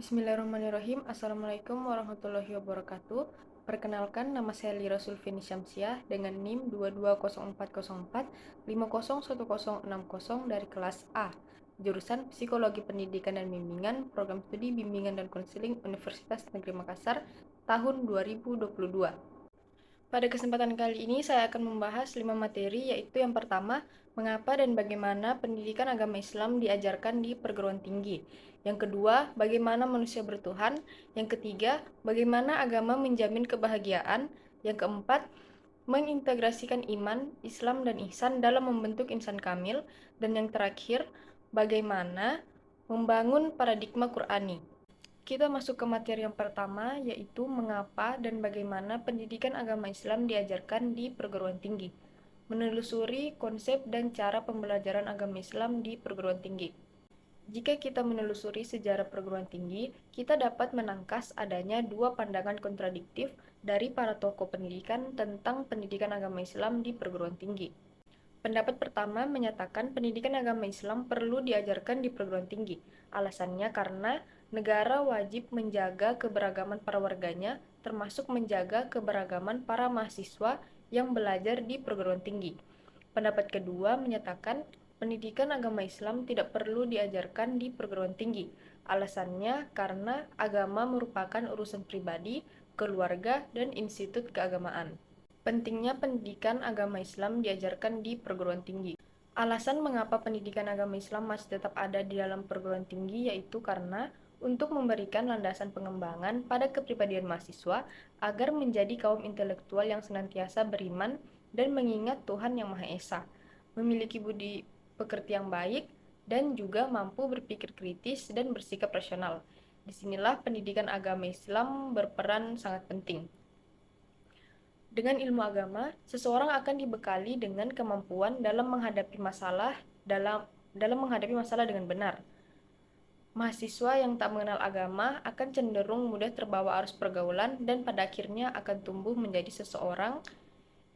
Bismillahirrahmanirrahim. Assalamualaikum warahmatullahi wabarakatuh. Perkenalkan, nama saya Lira Sulfini Syamsiah dengan NIM 220404501060 dari kelas A, jurusan Psikologi Pendidikan dan Bimbingan, Program Studi Bimbingan dan Konseling Universitas Negeri Makassar, tahun 2022. Pada kesempatan kali ini saya akan membahas 5 materi, yaitu yang pertama, mengapa dan bagaimana pendidikan agama Islam diajarkan di perguruan tinggi. Yang kedua, bagaimana manusia bertuhan. Yang ketiga, bagaimana agama menjamin kebahagiaan. Yang keempat, mengintegrasikan iman, Islam, dan ihsan dalam membentuk insan kamil. Dan yang terakhir, bagaimana membangun paradigma Qur'ani. Kita masuk ke materi yang pertama, yaitu mengapa dan bagaimana pendidikan agama Islam diajarkan di perguruan tinggi. Menelusuri konsep dan cara pembelajaran agama Islam di perguruan tinggi. Jika kita menelusuri sejarah perguruan tinggi, kita dapat menangkas adanya dua pandangan kontradiktif dari para tokoh pendidikan tentang pendidikan agama Islam di perguruan tinggi. Pendapat pertama menyatakan pendidikan agama Islam perlu diajarkan di perguruan tinggi. Alasannya karena negara wajib menjaga keberagaman para warganya, termasuk menjaga keberagaman para mahasiswa yang belajar di perguruan tinggi. Pendapat kedua menyatakan pendidikan agama Islam tidak perlu diajarkan di perguruan tinggi. Alasannya karena agama merupakan urusan pribadi, keluarga, dan institut keagamaan. Pentingnya pendidikan agama Islam diajarkan di perguruan tinggi. Alasan mengapa pendidikan agama Islam masih tetap ada di dalam perguruan tinggi yaitu karena untuk memberikan landasan pengembangan pada kepribadian mahasiswa agar menjadi kaum intelektual yang senantiasa beriman dan mengingat Tuhan Yang Maha Esa, memiliki budi pekerti yang baik, dan juga mampu berpikir kritis dan bersikap rasional. Disinilah pendidikan agama Islam berperan sangat penting. Dengan ilmu agama, seseorang akan dibekali dengan kemampuan dalam menghadapi masalah dengan benar. Mahasiswa yang tak mengenal agama akan cenderung mudah terbawa arus pergaulan dan pada akhirnya akan tumbuh menjadi seseorang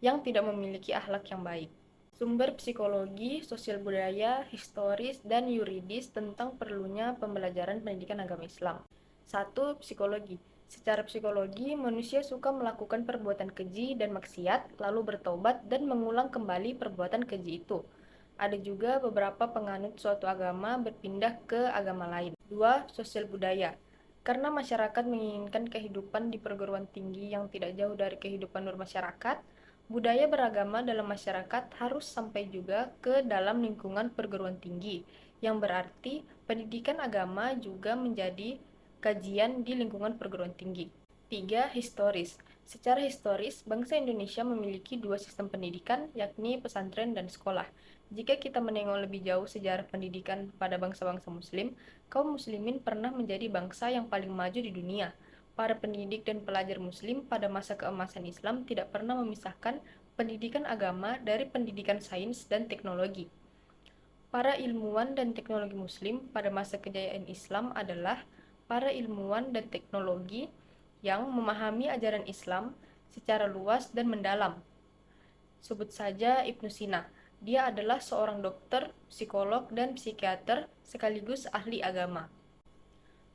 yang tidak memiliki akhlak yang baik. Sumber psikologi, sosial budaya, historis, dan yuridis tentang perlunya pembelajaran pendidikan agama Islam. 1. Psikologi. Secara psikologi, manusia suka melakukan perbuatan keji dan maksiat, lalu bertobat dan mengulang kembali perbuatan keji itu. Ada juga beberapa penganut suatu agama berpindah ke agama lain. 2. Sosial budaya. Karena masyarakat menginginkan kehidupan di perguruan tinggi yang tidak jauh dari kehidupan bermasyarakat, budaya beragama dalam masyarakat harus sampai juga ke dalam lingkungan perguruan tinggi, yang berarti pendidikan agama juga menjadi kajian di lingkungan perguruan tinggi. 3. Historis. Secara historis, bangsa Indonesia memiliki dua sistem pendidikan, yakni pesantren dan sekolah. Jika kita menengok lebih jauh sejarah pendidikan pada bangsa-bangsa muslim, kaum muslimin pernah menjadi bangsa yang paling maju di dunia. Para pendidik dan pelajar muslim pada masa keemasan Islam tidak pernah memisahkan pendidikan agama dari pendidikan sains dan teknologi. Para ilmuwan dan teknologi muslim pada masa kejayaan Islam adalah para ilmuwan dan teknologi yang memahami ajaran Islam secara luas dan mendalam. Sebut saja Ibnu Sina. Dia adalah seorang dokter, psikolog, dan psikiater sekaligus ahli agama.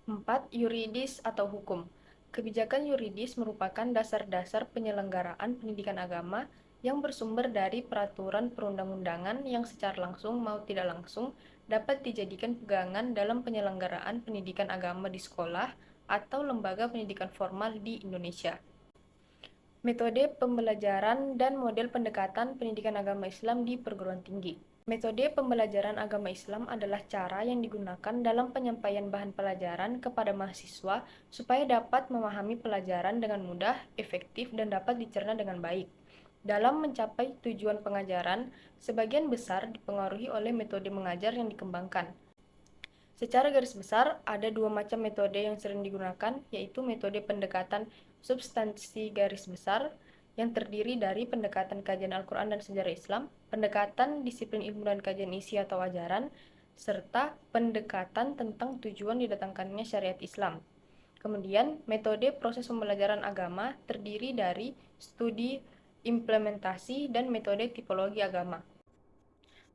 4. Yuridis atau hukum. Kebijakan yuridis merupakan dasar-dasar penyelenggaraan pendidikan agama yang bersumber dari peraturan perundang-undangan yang secara langsung maupun tidak langsung dapat dijadikan pegangan dalam penyelenggaraan pendidikan agama di sekolah atau lembaga pendidikan formal di Indonesia. Metode pembelajaran dan model pendekatan pendidikan agama Islam di perguruan tinggi. Metode pembelajaran agama Islam adalah cara yang digunakan dalam penyampaian bahan pelajaran kepada mahasiswa supaya dapat memahami pelajaran dengan mudah, efektif, dan dapat dicerna dengan baik. Dalam mencapai tujuan pengajaran, sebagian besar dipengaruhi oleh metode mengajar yang dikembangkan. Secara garis besar, ada dua macam metode yang sering digunakan, yaitu metode pendekatan substansi garis besar, yang terdiri dari pendekatan kajian Al-Quran dan sejarah Islam, pendekatan disiplin ilmu dan kajian isi atau ajaran, serta pendekatan tentang tujuan didatangkannya syariat Islam. Kemudian, metode proses pembelajaran agama terdiri dari studi implementasi dan metode tipologi agama.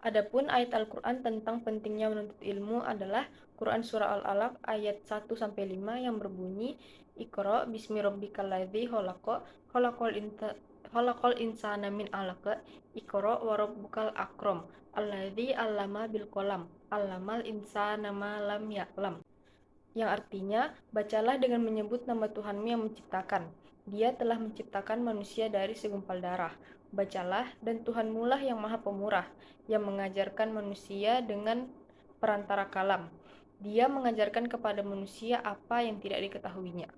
Adapun ayat Al-Quran tentang pentingnya menuntut ilmu adalah Quran Surah Al-Alaq ayat 1-5 yang berbunyi, Iqra bismi rabbikal ladzi khalaq, khalaqal insana min 'alaq, Iqra wa rabbukal akram, alladzi 'allama bil qalam, 'allamal insana ma lam ya'lam. Yang artinya, bacalah dengan menyebut nama Tuhanmu yang menciptakan. Dia telah menciptakan manusia dari segumpal darah. Bacalah, dan Tuhanmu lah yang maha pemurah, yang mengajarkan manusia dengan perantara kalam. Dia mengajarkan kepada manusia apa yang tidak diketahuinya.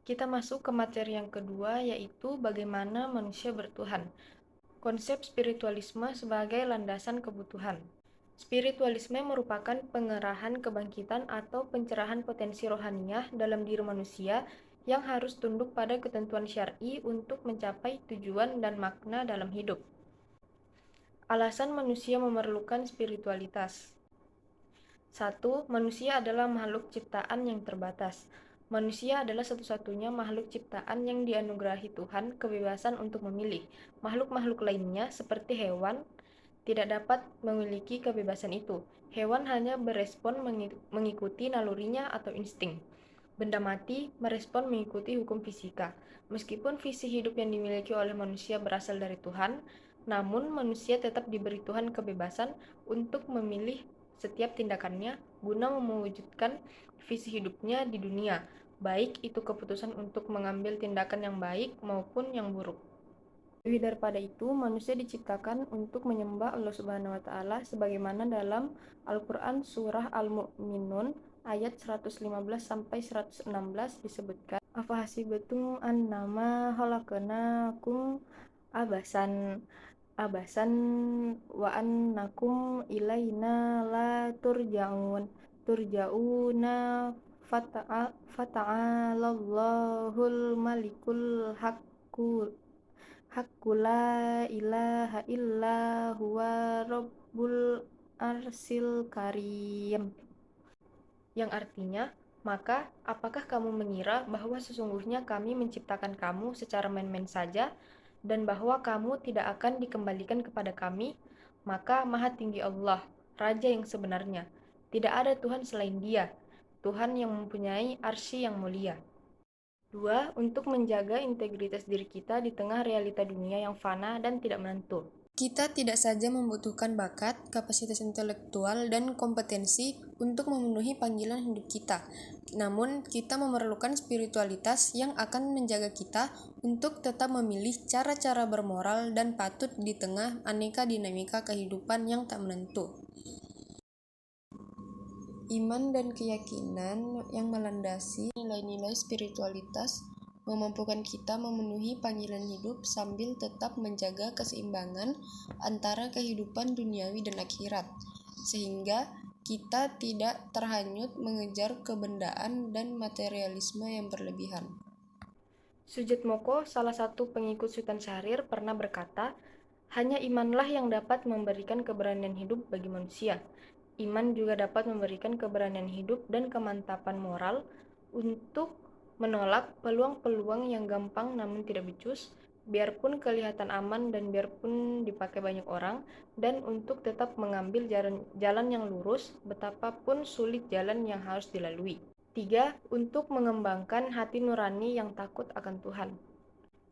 Kita masuk ke materi yang kedua, yaitu bagaimana manusia bertuhan. Konsep spiritualisme sebagai landasan kebutuhan. Spiritualisme merupakan pengerahan kebangkitan atau pencerahan potensi rohaniah dalam diri manusia yang harus tunduk pada ketentuan syar'i untuk mencapai tujuan dan makna dalam hidup. Alasan manusia memerlukan spiritualitas. 1. Manusia adalah makhluk ciptaan yang terbatas. Manusia adalah satu-satunya makhluk ciptaan yang dianugerahi Tuhan kebebasan untuk memilih. Makhluk-makhluk lainnya, seperti hewan, tidak dapat memiliki kebebasan itu. Hewan hanya berespon mengikuti nalurinya atau insting. Benda mati merespon mengikuti hukum fisika. Meskipun visi hidup yang dimiliki oleh manusia berasal dari Tuhan, namun manusia tetap diberi Tuhan kebebasan untuk memilih setiap tindakannya guna mewujudkan visi hidupnya di dunia, baik itu keputusan untuk mengambil tindakan yang baik maupun yang buruk. Lebih daripada itu, manusia diciptakan untuk menyembah Allah Subhanahu wa taala sebagaimana dalam Al-Qur'an surah Al-Mu'minun ayat 115-116 disebutkan, Afahasibatum annama khalaqnakum abasan wa annakum ilaina la turja'una fata'alallahul malikul haqqu la ilaha illa huwa rabbul arsil karim. Yang artinya, maka apakah kamu mengira bahwa sesungguhnya kami menciptakan kamu secara main-main saja dan bahwa kamu tidak akan dikembalikan kepada kami? Maka Maha Tinggi Allah, Raja yang sebenarnya. Tidak ada Tuhan selain Dia, Tuhan yang mempunyai arsy yang mulia. 2. Untuk menjaga integritas diri kita di tengah realita dunia yang fana dan tidak menentu. Kita tidak saja membutuhkan bakat, kapasitas intelektual, dan kompetensi untuk memenuhi panggilan hidup kita, namun kita memerlukan spiritualitas yang akan menjaga kita untuk tetap memilih cara-cara bermoral dan patut di tengah aneka dinamika kehidupan yang tak menentu. Iman dan keyakinan yang melandasi nilai-nilai spiritualitas memampukan kita memenuhi panggilan hidup sambil tetap menjaga keseimbangan antara kehidupan duniawi dan akhirat, sehingga kita tidak terhanyut mengejar kebendaan dan materialisme yang berlebihan. Sujud Moko, salah satu pengikut Sultan Syahrir, pernah berkata, hanya imanlah yang dapat memberikan keberanian hidup bagi manusia. Iman juga dapat memberikan keberanian hidup dan kemantapan moral untuk menolak peluang-peluang yang gampang namun tidak becus, biarpun kelihatan aman dan biarpun dipakai banyak orang, dan untuk tetap mengambil jalan yang lurus, betapapun sulit jalan yang harus dilalui. 3. Untuk mengembangkan hati nurani yang takut akan Tuhan.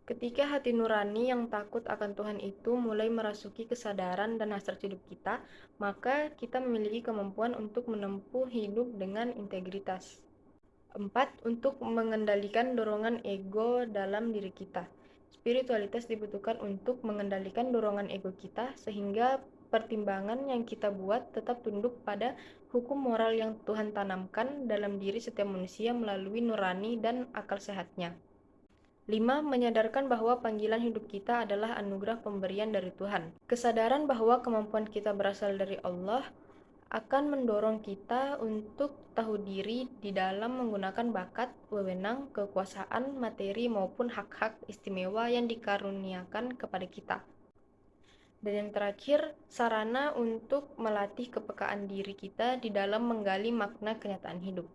Ketika hati nurani yang takut akan Tuhan itu mulai merasuki kesadaran dan hasrat hidup kita, maka kita memiliki kemampuan untuk menempuh hidup dengan integritas. 4. Untuk mengendalikan dorongan ego dalam diri kita. Spiritualitas dibutuhkan untuk mengendalikan dorongan ego kita sehingga pertimbangan yang kita buat tetap tunduk pada hukum moral yang Tuhan tanamkan dalam diri setiap manusia melalui nurani dan akal sehatnya. 5. Menyadarkan bahwa panggilan hidup kita adalah anugerah pemberian dari Tuhan. Kesadaran bahwa kemampuan kita berasal dari Allah akan mendorong kita untuk tahu diri di dalam menggunakan bakat, wewenang, kekuasaan, materi maupun hak-hak istimewa yang dikaruniakan kepada kita. Dan yang terakhir, sarana untuk melatih kepekaan diri kita di dalam menggali makna kenyataan hidup.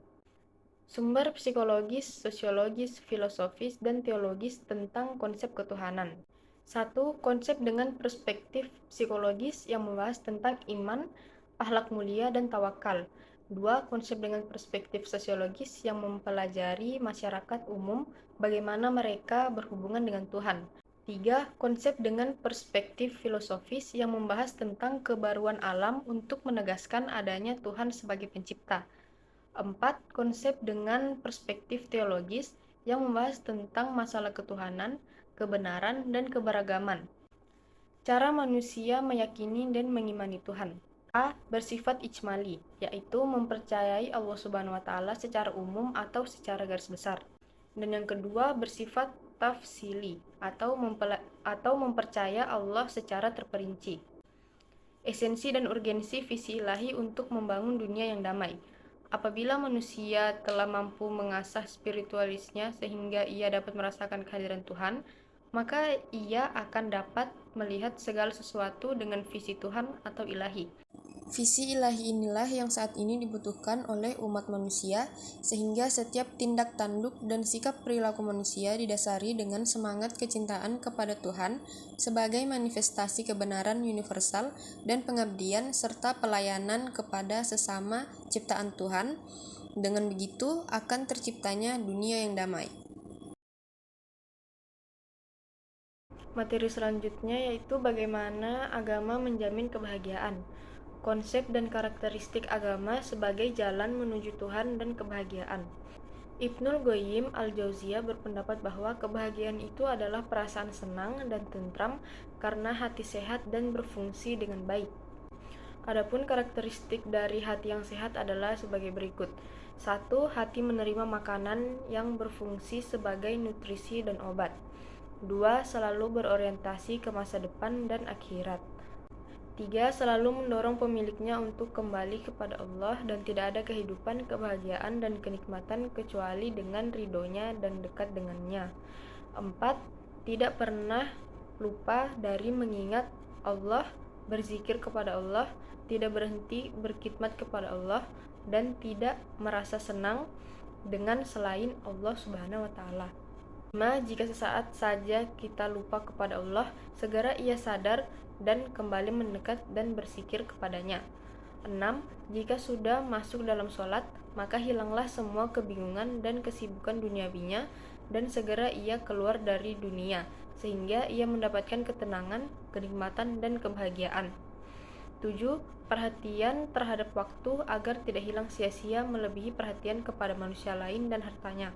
Sumber psikologis, sosiologis, filosofis, dan teologis tentang konsep ketuhanan. Satu, konsep dengan perspektif psikologis yang membahas tentang iman, akhlak mulia, dan tawakal. Dua, konsep dengan perspektif sosiologis yang mempelajari masyarakat umum, bagaimana mereka berhubungan dengan Tuhan. Tiga, konsep dengan perspektif filosofis yang membahas tentang kebaruan alam untuk menegaskan adanya Tuhan sebagai pencipta. Empat, konsep dengan perspektif teologis yang membahas tentang masalah ketuhanan, kebenaran, dan keberagaman. Cara manusia meyakini dan mengimani Tuhan. A. Bersifat ijmali, yaitu mempercayai Allah Subhanahu wa Ta'ala secara umum atau secara garis besar. Dan yang kedua, bersifat tafsili, atau mempercaya Allah secara terperinci. Esensi dan urgensi visi ilahi untuk membangun dunia yang damai. Apabila manusia telah mampu mengasah spiritualisnya sehingga ia dapat merasakan kehadiran Tuhan, maka ia akan dapat melihat segala sesuatu dengan visi Tuhan atau ilahi. Visi ilahi inilah yang saat ini dibutuhkan oleh umat manusia, sehingga setiap tindak tanduk dan sikap perilaku manusia didasari dengan semangat kecintaan kepada Tuhan sebagai manifestasi kebenaran universal dan pengabdian serta pelayanan kepada sesama ciptaan Tuhan. Dengan begitu akan terciptanya dunia yang damai. Materi selanjutnya yaitu bagaimana agama menjamin kebahagiaan. Konsep dan karakteristik agama sebagai jalan menuju Tuhan dan kebahagiaan. Ibnul Qayyim al-Jauziyah berpendapat bahwa kebahagiaan itu adalah perasaan senang dan tentram karena hati sehat dan berfungsi dengan baik. Adapun karakteristik dari hati yang sehat adalah sebagai berikut. 1. Hati menerima makanan yang berfungsi sebagai nutrisi dan obat. 2. Selalu berorientasi ke masa depan dan akhirat. 3. Selalu mendorong pemiliknya untuk kembali kepada Allah dan tidak ada kehidupan, kebahagiaan, dan kenikmatan kecuali dengan ridhonya dan dekat dengannya. 4. Tidak pernah lupa dari mengingat Allah, berzikir kepada Allah, tidak berhenti berkhidmat kepada Allah, dan tidak merasa senang dengan selain Allah Subhanahu wa Ta'ala. 5. Jika sesaat saja kita lupa kepada Allah, segera ia sadar dan kembali mendekat dan berzikir kepadanya. 6. Jika sudah masuk dalam sholat, maka hilanglah semua kebingungan dan kesibukan duniawinya dan segera ia keluar dari dunia, sehingga ia mendapatkan ketenangan, kenikmatan, dan kebahagiaan. 7. Perhatian terhadap waktu agar tidak hilang sia-sia melebihi perhatian kepada manusia lain dan hartanya.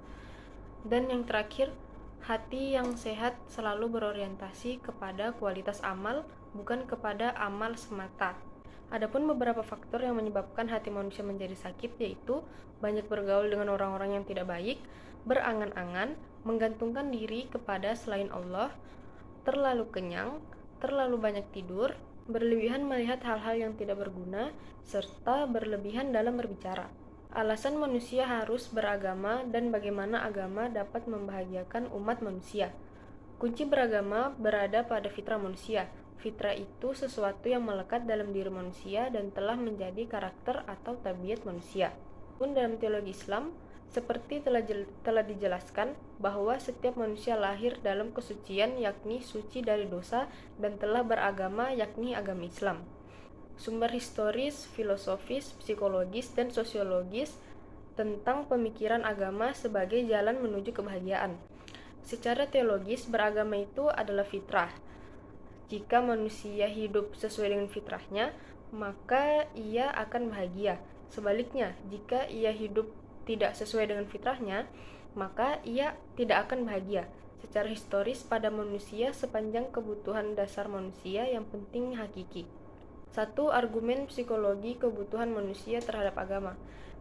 Dan yang terakhir, hati yang sehat selalu berorientasi kepada kualitas amal, bukan kepada amal semata. Adapun beberapa faktor yang menyebabkan hati manusia menjadi sakit yaitu banyak bergaul dengan orang-orang yang tidak baik, berangan-angan, menggantungkan diri kepada selain Allah, terlalu kenyang, terlalu banyak tidur, berlebihan melihat hal-hal yang tidak berguna, serta berlebihan dalam berbicara. Alasan manusia harus beragama dan bagaimana agama dapat membahagiakan umat manusia. Kunci beragama berada pada fitrah manusia. Fitrah itu sesuatu yang melekat dalam diri manusia dan telah menjadi karakter atau tabiat manusia. Pun dalam teologi Islam, seperti telah dijelaskan bahwa setiap manusia lahir dalam kesucian yakni suci dari dosa dan telah beragama yakni agama Islam. Sumber historis, filosofis, psikologis, dan sosiologis tentang pemikiran agama sebagai jalan menuju kebahagiaan. Secara teologis, beragama itu adalah fitrah. Jika manusia hidup sesuai dengan fitrahnya, maka ia akan bahagia. Sebaliknya, jika ia hidup tidak sesuai dengan fitrahnya, maka ia tidak akan bahagia. Secara historis, pada manusia sepanjang kebutuhan dasar manusia yang penting hakiki. 1. Argumen psikologi kebutuhan manusia terhadap agama.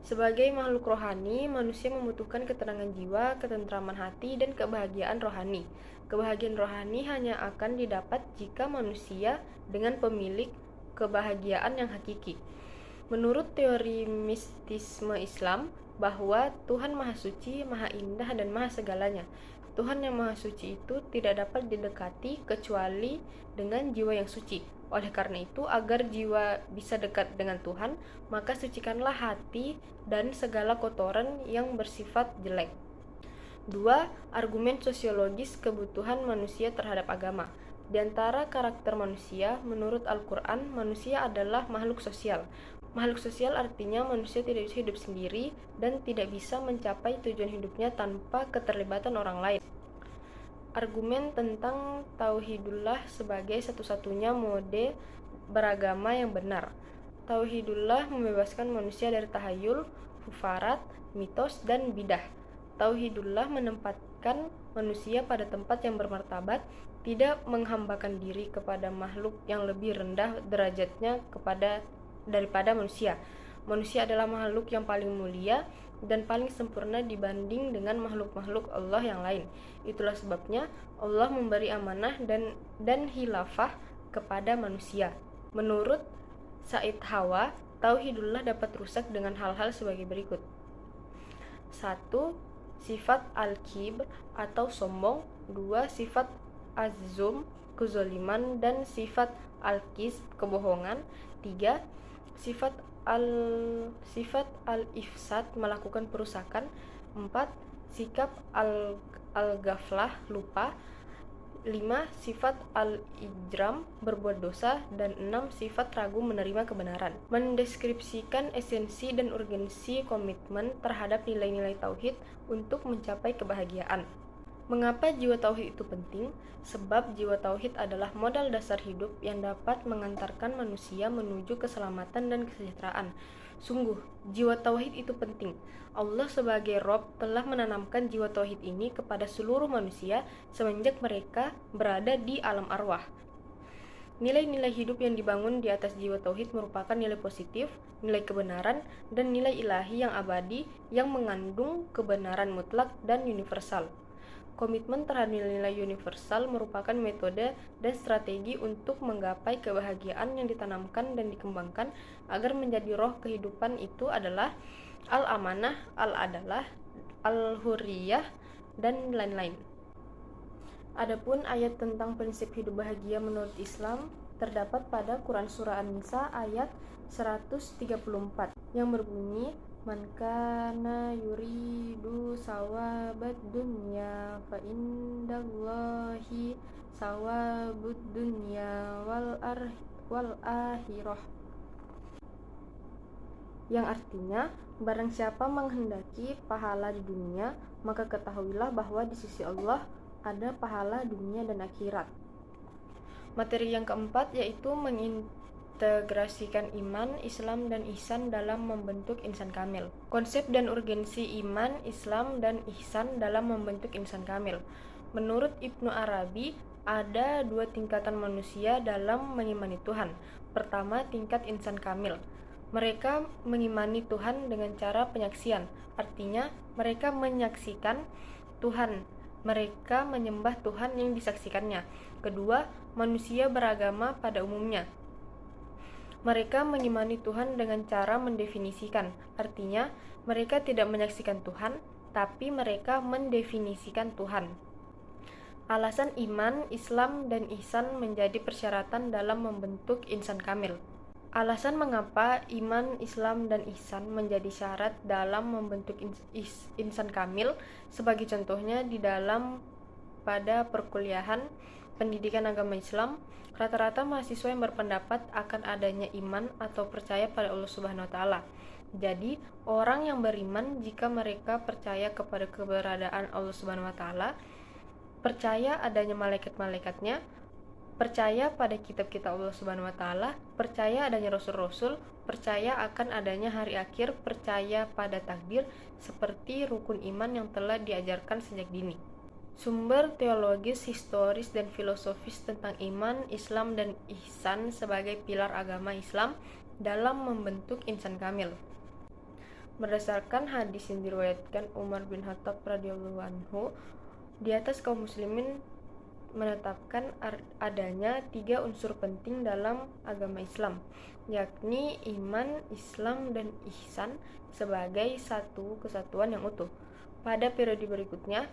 Sebagai makhluk rohani, manusia membutuhkan ketenangan jiwa, ketentraman hati, dan kebahagiaan rohani. Kebahagiaan rohani hanya akan didapat jika manusia dengan pemilik kebahagiaan yang hakiki. Menurut teori mistisme Islam, bahwa Tuhan Maha Suci, Maha Indah, dan Maha Segalanya. Tuhan yang Maha Suci itu tidak dapat didekati kecuali dengan jiwa yang suci. Oleh karena itu, agar jiwa bisa dekat dengan Tuhan, maka sucikanlah hati dan segala kotoran yang bersifat jelek. 2. Argumen sosiologis kebutuhan manusia terhadap agama. Di antara karakter manusia, menurut Al-Quran, manusia adalah makhluk sosial. Makhluk sosial artinya manusia tidak bisa hidup sendiri dan tidak bisa mencapai tujuan hidupnya tanpa keterlibatan orang lain. Argumen tentang Tauhidullah sebagai satu-satunya mode beragama yang benar. Tauhidullah membebaskan manusia dari tahayul, hufarat, mitos, dan bidah. Tauhidullah menempatkan manusia pada tempat yang bermartabat, tidak menghambakan diri kepada makhluk yang lebih rendah derajatnya daripada manusia. Manusia adalah makhluk yang paling mulia dan paling sempurna dibanding dengan makhluk-makhluk Allah yang lain. Itulah sebabnya Allah memberi amanah dan khilafah kepada manusia. Menurut Said Hawa, Tauhidullah dapat rusak dengan hal-hal sebagai berikut. 1. Sifat al-kibr atau sombong. 2. Sifat az-zum, kezaliman dan sifat al-kizb, kebohongan. 3. Sifat al-ifsad, melakukan perusakan. 4. Sikap al-ghaflah, lupa. 5. Sifat al-ijram, berbuat dosa. Dan 6. Sifat ragu menerima kebenaran. Mendeskripsikan esensi dan urgensi komitmen terhadap nilai-nilai tauhid untuk mencapai kebahagiaan. Mengapa jiwa tauhid itu penting? Sebab jiwa tauhid adalah modal dasar hidup yang dapat mengantarkan manusia menuju keselamatan dan kesejahteraan. Sungguh, jiwa tauhid itu penting. Allah sebagai Rabb telah menanamkan jiwa tauhid ini kepada seluruh manusia semenjak mereka berada di alam arwah. Nilai-nilai hidup yang dibangun di atas jiwa tauhid merupakan nilai positif, nilai kebenaran, dan nilai ilahi yang abadi yang mengandung kebenaran mutlak dan universal. Komitmen terhadap nilai-nilai universal merupakan metode dan strategi untuk menggapai kebahagiaan yang ditanamkan dan dikembangkan agar menjadi roh kehidupan. Itu adalah al-amanah, al-adalah, al-hurriyah, dan lain-lain. Adapun ayat tentang prinsip hidup bahagia menurut Islam terdapat pada Quran Surah An-Nisa ayat 134 yang berbunyi, Man kana yuridu sawabad dunya fa indallahi sawabud dunya wal akhirah, yang artinya, barang siapa menghendaki pahala di dunia, maka ketahuilah bahwa di sisi Allah ada pahala dunia dan akhirat. Materi yang keempat yaitu mengintegrasikan iman, Islam, dan ihsan dalam membentuk insan kamil. Konsep dan urgensi iman, Islam, dan ihsan dalam membentuk insan kamil. Menurut Ibnu Arabi, ada dua tingkatan manusia dalam mengimani Tuhan. Pertama, tingkat insan kamil. Mereka mengimani Tuhan dengan cara penyaksian, artinya mereka menyaksikan Tuhan. Mereka menyembah Tuhan yang disaksikannya. Kedua, manusia beragama pada umumnya. Mereka mengimani Tuhan dengan cara mendefinisikan, artinya mereka tidak menyaksikan Tuhan, tapi mereka mendefinisikan Tuhan. Alasan iman, Islam, dan ihsan menjadi persyaratan dalam membentuk insan kamil. Alasan mengapa iman, Islam, dan ihsan menjadi syarat dalam membentuk insan kamil, sebagai contohnya di dalam pada perkuliahan pendidikan agama Islam, rata-rata mahasiswa yang berpendapat akan adanya iman atau percaya pada Allah Subhanahu wa taala. Jadi, orang yang beriman jika mereka percaya kepada keberadaan Allah Subhanahu wa taala, percaya adanya malaikat-malaikatnya, percaya pada kitab-kitab Allah Subhanahu wa taala, percaya adanya rasul-rasul, percaya akan adanya hari akhir, percaya pada takdir, seperti rukun iman yang telah diajarkan sejak dini. Sumber teologis, historis, dan filosofis tentang iman, Islam, dan ihsan sebagai pilar agama Islam dalam membentuk insan kamil. Berdasarkan hadis yang diriwayatkan Umar bin Khattab radhiyallahu anhu, di atas kaum muslimin menetapkan adanya 3 unsur penting dalam agama Islam, yakni iman, Islam, dan ihsan sebagai satu kesatuan yang utuh. Pada periode berikutnya,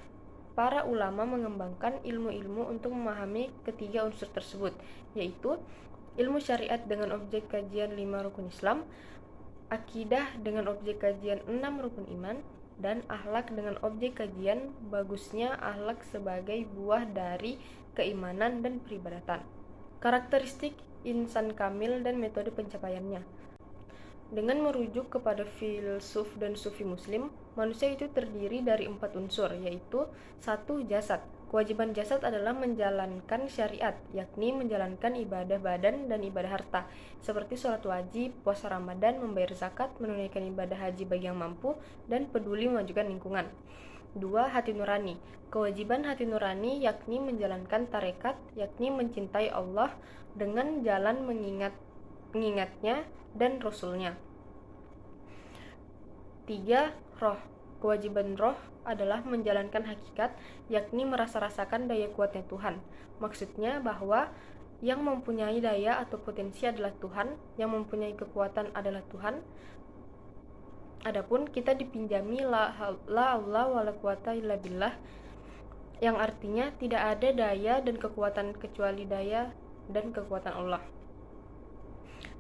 para ulama mengembangkan ilmu-ilmu untuk memahami ketiga unsur tersebut, yaitu ilmu syariat dengan objek kajian 5 rukun Islam, akidah dengan objek kajian 6 rukun iman, dan akhlak dengan objek kajian bagusnya akhlak sebagai buah dari keimanan dan peribadatan. Karakteristik insan kamil dan metode pencapaiannya. Dengan merujuk kepada filsuf dan sufi muslim, manusia itu terdiri dari 4 unsur, yaitu 1. Jasad. Kewajiban jasad adalah menjalankan syariat, yakni menjalankan ibadah badan dan ibadah harta, seperti sholat wajib, puasa Ramadan, membayar zakat, menunaikan ibadah haji bagi yang mampu, dan peduli memajukan lingkungan. 2. Hati nurani. Kewajiban hati nurani yakni menjalankan tarekat, yakni mencintai Allah dengan jalan mengingatnya dan Rasulnya. 3. Roh. Kewajiban roh adalah menjalankan hakikat, yakni merasa-rasakan daya kuatnya Tuhan. Maksudnya bahwa yang mempunyai daya atau potensi adalah Tuhan, yang mempunyai kekuatan adalah Tuhan. Adapun kita dipinjami la haula wala quwata illa billah, yang artinya tidak ada daya dan kekuatan kecuali daya dan kekuatan Allah.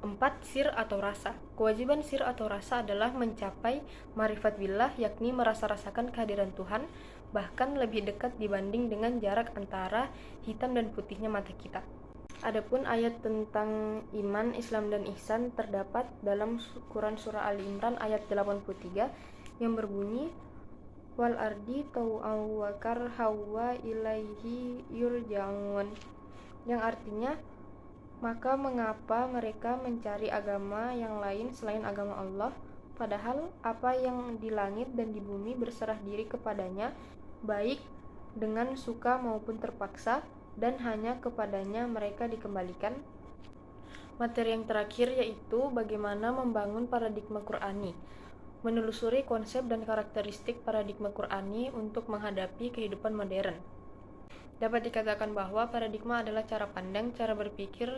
4. Sir atau rasa. Kewajiban sir atau rasa adalah mencapai marifat billah, yakni merasa-rasakan kehadiran Tuhan, bahkan lebih dekat dibanding dengan jarak antara hitam dan putihnya mata kita. Adapun ayat tentang iman, Islam, dan ihsan terdapat dalam Quran Surah Ali Imran ayat 83 yang berbunyi wal ardi tau'aw wa karhaw wa ilaihi yurja'un, yang artinya maka mengapa mereka mencari agama yang lain selain agama Allah, padahal apa yang di langit dan di bumi berserah diri kepadanya, baik dengan suka maupun terpaksa, dan hanya kepadanya mereka dikembalikan. Materi yang terakhir yaitu bagaimana membangun paradigma Qur'ani, menelusuri konsep dan karakteristik paradigma Qur'ani untuk menghadapi kehidupan modern. Dapat dikatakan bahwa paradigma adalah cara pandang, cara berpikir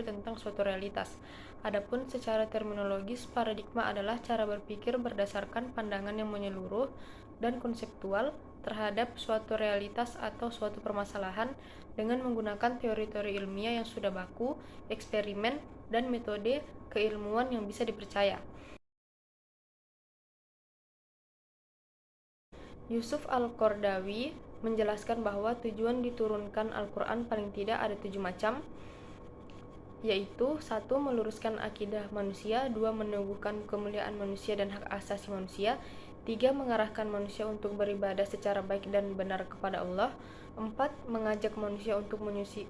tentang suatu realitas. Adapun secara terminologis, paradigma adalah cara berpikir berdasarkan pandangan yang menyeluruh dan konseptual terhadap suatu realitas atau suatu permasalahan dengan menggunakan teori-teori ilmiah yang sudah baku, eksperimen, dan metode keilmuan yang bisa dipercaya. Yusuf Al-Qaradawi menjelaskan bahwa tujuan diturunkan Al-Quran paling tidak ada 7 macam, yaitu 1. Meluruskan akidah manusia, 2. Meneguhkan kemuliaan manusia dan hak asasi manusia, 3. Mengarahkan manusia untuk beribadah secara baik dan benar kepada Allah, 4. Mengajak manusia untuk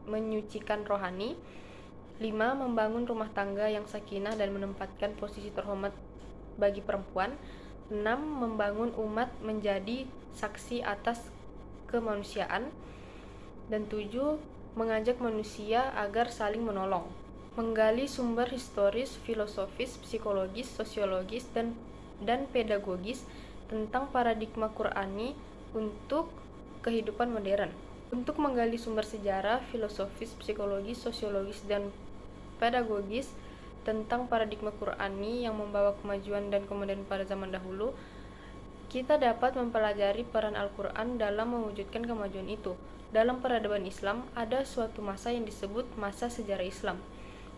menyucikan rohani, 5. Membangun rumah tangga yang sakinah dan menempatkan posisi terhormat bagi perempuan, 6. Membangun umat menjadi saksi atas kemanusiaan, dan 7. Mengajak manusia agar saling menolong. Menggali sumber historis, filosofis, psikologis, sosiologis, dan pedagogis tentang paradigma Qur'ani untuk kehidupan modern. Untuk menggali sumber sejarah, filosofis, psikologis, sosiologis, dan pedagogis tentang paradigma Qur'ani yang membawa kemajuan dan kemudian pada zaman dahulu, kita dapat mempelajari peran Al-Quran dalam mewujudkan kemajuan itu. Dalam peradaban Islam, ada suatu masa yang disebut masa sejarah Islam.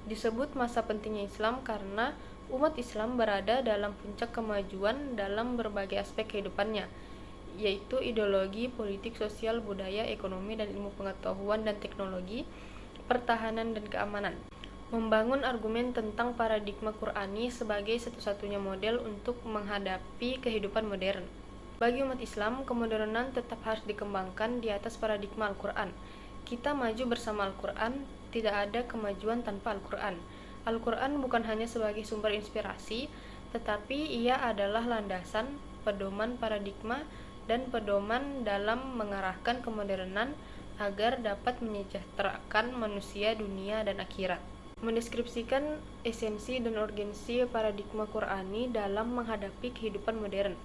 Disebut masa pentingnya Islam karena umat Islam berada dalam puncak kemajuan dalam berbagai aspek kehidupannya, yaitu ideologi, politik, sosial, budaya, ekonomi, dan ilmu pengetahuan dan teknologi, pertahanan, dan keamanan. Membangun argumen tentang paradigma Qur'ani sebagai satu-satunya model untuk menghadapi kehidupan modern. Bagi umat Islam, kemodernan tetap harus dikembangkan di atas paradigma Al-Quran. Kita maju bersama Al-Quran, tidak ada kemajuan tanpa Al-Quran. Al-Quran bukan hanya sebagai sumber inspirasi, tetapi ia adalah landasan, pedoman paradigma, dan pedoman dalam mengarahkan kemodernan agar dapat menyejahterakan manusia, dunia, dan akhirat. Mendeskripsikan esensi dan urgensi paradigma Qur'ani dalam menghadapi kehidupan modern.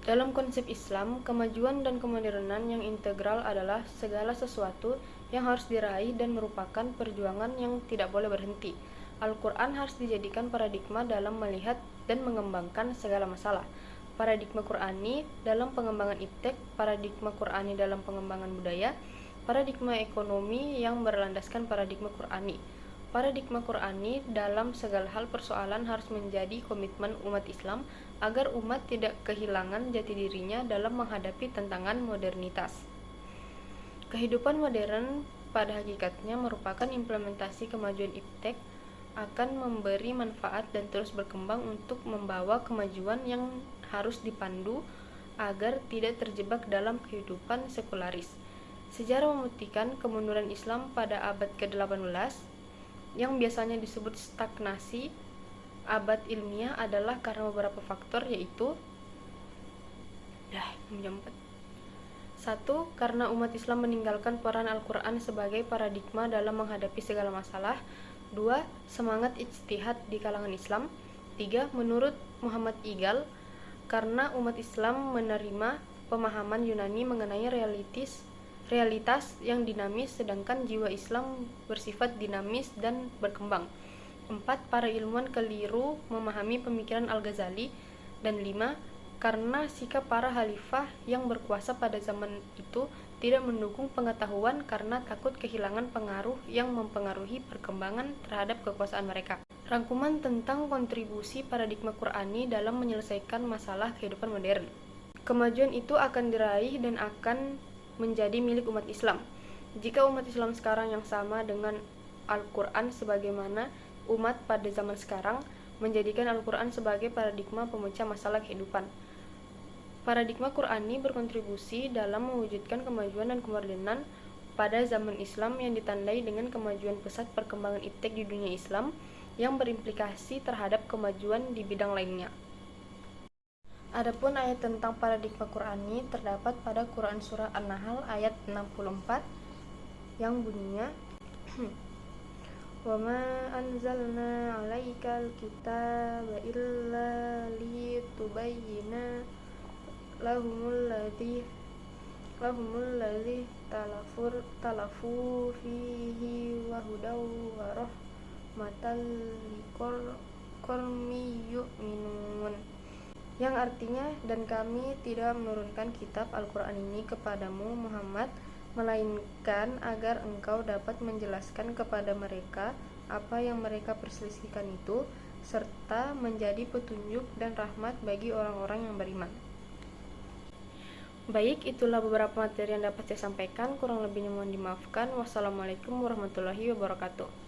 Dalam konsep Islam, kemajuan dan kemodernan yang integral adalah segala sesuatu yang harus diraih dan merupakan perjuangan yang tidak boleh berhenti. Al-Quran harus dijadikan paradigma dalam melihat dan mengembangkan segala masalah. Paradigma Qur'ani dalam pengembangan iptek, paradigma Qur'ani dalam pengembangan budaya, paradigma ekonomi yang berlandaskan paradigma Qur'ani. Paradigma Qur'ani dalam segala hal persoalan harus menjadi komitmen umat Islam agar umat tidak kehilangan jati dirinya dalam menghadapi tantangan modernitas. Kehidupan modern pada hakikatnya merupakan implementasi kemajuan iptek, akan memberi manfaat dan terus berkembang untuk membawa kemajuan yang harus dipandu agar tidak terjebak dalam kehidupan sekularis. Sejarah membuktikan kemunduran Islam pada abad ke-18 yang biasanya disebut stagnasi abad ilmiah adalah karena beberapa faktor, yaitu 1. Karena umat Islam meninggalkan peran Al-Quran sebagai paradigma dalam menghadapi segala masalah. 2. Semangat ijtihad di kalangan Islam. 3. Menurut Muhammad Iqbal, karena umat Islam menerima pemahaman Yunani mengenai realitas yang dinamis, sedangkan jiwa Islam bersifat dinamis dan berkembang. 4. Para ilmuwan keliru memahami pemikiran Al-Ghazali. Dan 5. Karena sikap para khalifah yang berkuasa pada zaman itu tidak mendukung pengetahuan karena takut kehilangan pengaruh yang mempengaruhi perkembangan terhadap kekuasaan mereka. Rangkuman tentang kontribusi paradigma Qur'ani dalam menyelesaikan masalah kehidupan modern. Kemajuan itu akan diraih dan akan menjadi milik umat Islam jika umat Islam sekarang yang sama dengan Al-Quran sebagaimana umat pada zaman sekarang menjadikan Al-Quran sebagai paradigma pemecah masalah kehidupan. Paradigma Qur'ani berkontribusi dalam mewujudkan kemajuan dan kemodernan pada zaman Islam yang ditandai dengan kemajuan pesat perkembangan iptek di dunia Islam yang berimplikasi terhadap kemajuan di bidang lainnya. Adapun ayat tentang paradigma Qur'ani terdapat pada Quran Surah An-Nahl ayat 64 yang bunyinya وَمَا أَنْزَلْنَا عَلَيْكَ الْكِتَابَ إِلَّا لِتُبَيِّنَ لَهُمُ الَّذِي اخْتَلَفُوا فِيهِ وَهُدًى وَرَحْمَةً لِقَوْمٍ يُؤْمِنُونَ, yang artinya, dan kami tidak menurunkan kitab Al-Quran ini kepadamu Muhammad melainkan agar engkau dapat menjelaskan kepada mereka apa yang mereka perselisihkan itu, serta menjadi petunjuk dan rahmat bagi orang-orang yang beriman. Baik, itulah beberapa materi yang dapat saya sampaikan. Kurang lebihnya mohon dimaafkan. Wassalamualaikum warahmatullahi wabarakatuh.